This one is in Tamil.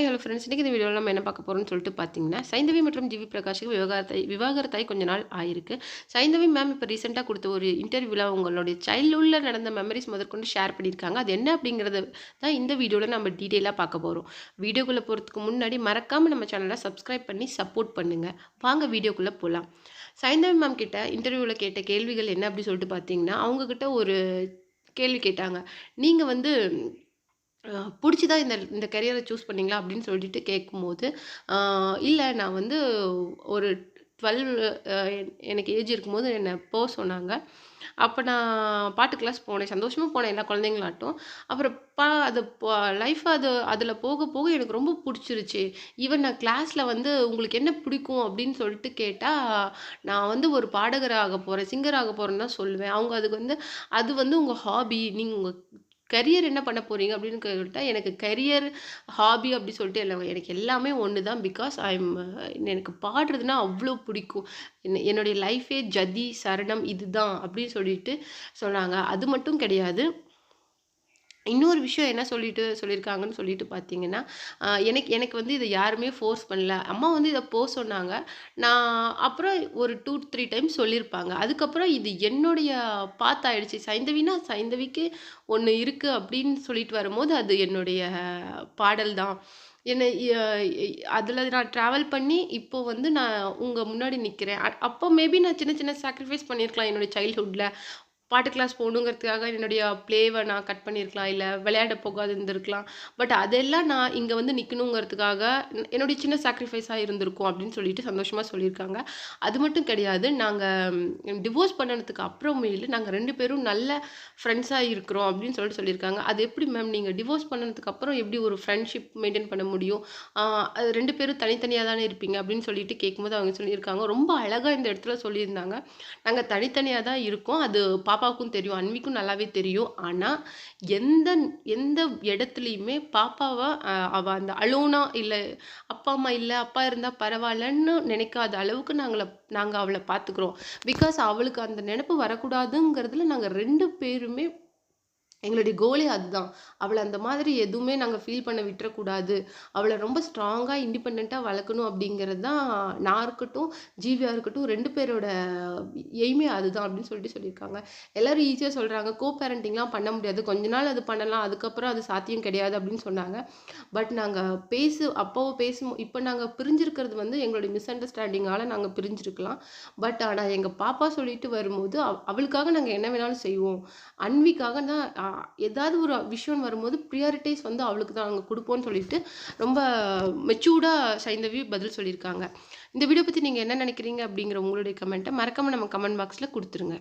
ஹாய் ஹலோ ஃப்ரெண்ட்ஸ், இன்றைக்கி இந்த வீடியோவில் நம்ம என்ன பார்க்க போகிறோம்னு சொல்லிட்டு பார்த்தீங்கன்னா, சைந்தவி மற்றும் ஜிவி பிரகாஷுக்கு விவாகரத்தாகி கொஞ்ச நாள் ஆயிருக்கு. சைந்தவி மேம் இப்போ ரீசெண்டாக கொடுத்த ஒரு இன்டர்வியூவில் அவங்களுடைய சைல்ட்ஹுட்டில் நடந்த மெமரிஸ் முதற்கொண்டு ஷேர் பண்ணியிருக்காங்க. அது என்ன அப்படிங்கிறத தான் இந்த வீடியோவில் நம்ம டீட்டெயிலாக பார்க்க போகிறோம். வீடியோக்குள்ளே போகிறதுக்கு முன்னாடி மறக்காமல் நம்ம சேனலை சப்ஸ்கிரைப் பண்ணி சப்போர்ட் பண்ணுங்கள். வாங்க வீடியோக்குள்ளே போகலாம். சைந்தவி மேம் கிட்ட இன்டர்வியூவில் கேட்ட கேள்விகள் என்ன அப்படி சொல்லிட்டு பார்த்தீங்கன்னா, அவங்கக்கிட்ட ஒரு கேள்வி கேட்டாங்க. நீங்கள் வந்து புடிச்சு தான் இந்த கரியரை சூஸ் பண்ணீங்களா? அப்படின்னு சொல்லிட்டு கேட்கும்போது, இல்ல நான் வந்து ஒரு 12 எனக்கு ஏஜ் இருக்கும்போது என்ன சொன்னாங்க. அப்ப நான் பாட்டு கிளாஸ் போனேன். சந்தோஷமா போனேன் எல்லா குழந்தைங்களாட்டும். அப்புறம் அது லைஃப் அதில போக போக எனக்கு ரொம்ப புடிச்சிருச்சு. ஈவன் நான் கிளாஸ்ல வந்து உங்களுக்கு என்ன பிடிக்கும்? அப்படின்னு சொல்லிட்டு கேட்டா, நான் வந்து ஒரு பாடகர் ஆக போறேன், சிங்கர் ஆக போறேன்னு தான் சொல்லுவேன். அவங்க அதுக்கு வந்து அது வந்து உங்க ஹாபி. நீங்க உங்க கரியர் என்ன பண்ண போறீங்க? அப்படின்னு கேட்டா, எனக்கு கரியர், ஹாபி அப்படி சொல்லிட்டு இல்ல. எனக்கு எல்லாமே ஒண்ணு தான். பிகாஸ் எனக்கு பாடுறதுன்னா அவ்ளோ பிடிக்கும். என்னுடைய லைஃபே ஜதி, சரணம் இதுதான் அப்படின்னு சொல்லிட்டு சொன்னாங்க. அது மட்டும் கிடையாது. இன்னொரு விஷயம் என்ன சொல்லியிருக்காங்கன்னு சொல்லிட்டு பார்த்தீங்கன்னா, எனக்கு எனக்கு வந்து இத யாருமே ஃபோர்ஸ் பண்ணல. அம்மா வந்து இத சொன்னாங்க. நான் அப்புறம் ஒரு 2, 3 டைம்ஸ் சொல்லியிருப்பாங்க. அதுக்கப்புறம் இது என்னுடைய பாத் ஆயிடுச்சு. சைந்தவினா சைந்தவிக்கு ஒண்ணு இருக்கு அப்படின்னு சொல்லிட்டு வரும்போது, அது என்னுடைய பாடல் தான். என்ன ய அதில நான் ட்ராவல் பண்ணி இப்போ வந்து நான் உங்க முன்னாடி நிக்கிறேன். அப்போ மேபி நான் சின்ன சின்ன சாக்ரிஃபைஸ் பண்ணியிருக்கலாம் என்னுடைய சைல்ட்ஹுட்ல. பாட்டு கிளாஸ் போகணுங்கிறதுக்காக என்னுடைய ப்ளேவை நான் கட் பண்ணியிருக்கலாம். இல்ல விளையாட போகாது இருந்திருக்கலாம். பட் அதெல்லாம் நான் இங்க வந்து நிக்கணுங்கிறதுக்காக என்னுடைய சின்ன சாக்ரிஃபைஸா இருந்திருக்கும் அப்படின்னு சொல்லிட்டு சந்தோஷமா சொல்லியிருக்காங்க. அது மட்டும் கிடையாது. நாங்க டிவோர்ஸ் பண்ணனதுக்கு அப்புறமேலு நாங்க 2 பேரும் நல்ல ஃப்ரெண்ட்ஸா இருக்கிறோம் அப்படின்னு சொல்லியிருக்காங்க. அது எப்படி மேம் நீங்க டிவோர்ஸ் பண்ணனதுக்கு அப்புறம் எப்படி ஒரு ஃப்ரெண்ட்ஷிப் மெயின்டெயின் பண்ண முடியும்? அது 2 பேரும் தனித்தனியா தானே இருப்பீங்க அப்படின்னு சொல்லிட்டு கேட்கும்போது அவங்க சொல்லியிருக்காங்க. ரொம்ப அழகா இந்த இடத்துல சொல்லியிருந்தாங்க. நாங்க தனித்தனியா தான் இருக்கோம். அது பாப்பாவுக்கும் தெரியும். அன்விக்கும் நல்லாவே தெரியும். ஆனா, எந்த எந்த இடத்துலயுமே பாப்பாவ அவ அந்த அலோனா இல்ல அப்பா, அம்மா இல்ல, அப்பா இருந்தா பரவாயில்லன்னு நினைக்காத அளவுக்கு நாங்க அவள பார்த்துக்கிறோம். பிகாஸ் அவளுக்கு அந்த நெனப்பு வரக்கூடாதுங்கிறதுல நாங்க 2 பேருமே எங்களுடைய கோலே அதுதான். அவள அந்த மாதிரி எதுவுமே நாங்க ஃபீல் பண்ண விட்டுறக்கூடாது. அவள ரொம்ப ஸ்ட்ராங்கா, இண்டிபெண்டன்ட்டா வளர்க்கணும் அப்படிங்கிறது தான் நான் இருக்கட்டும், ஜீவியா இருக்கட்டும் 2 பேரோட எய்மே அதுதான் அப்படின்னு சொல்லியிருக்காங்க. எல்லாரும் ஈஸியா சொல்றாங்க, பேரண்டிங்லாம் பண்ண முடியாது. கொஞ்ச நாள் அது பண்ணலாம். அதுக்கப்புறம் அது சாத்தியம் கிடையாது அப்படின்னு சொன்னாங்க. பட் நாங்க இப்ப நாங்க பிரிஞ்சிருக்கிறது வந்து எங்களுடைய மிஸ் அண்டர்ஸ்டாண்டிங்கால நாங்க பிரிஞ்சிருக்கலாம். பட் ஆனா எங்க பாப்பா சொல்லிட்டு வரும்போது, அவளுக்காக நாங்க என்ன வேணாலும் செய்வோம். அன்விக்காக தான் ஏதாவது ஒரு விஷயம் வரும்போது பிரியாரிட்டைஸ் வந்து அவளுக்கு தான் நாங்க குடுப்போம்ன்னு சொல்லிட்டு, ரொம்ப மெச்சூர்டா சைந்தவி பதில் சொல்லியிருக்காங்க. இந்த வீடியோ பத்தி நீங்க என்ன நினைக்கிறீங்க? அப்படிங்கிற உங்களுடைய கமெண்ட்ட மறக்காம நம்ம கமெண்ட் பாக்ஸ்ல குடுத்துருங்க.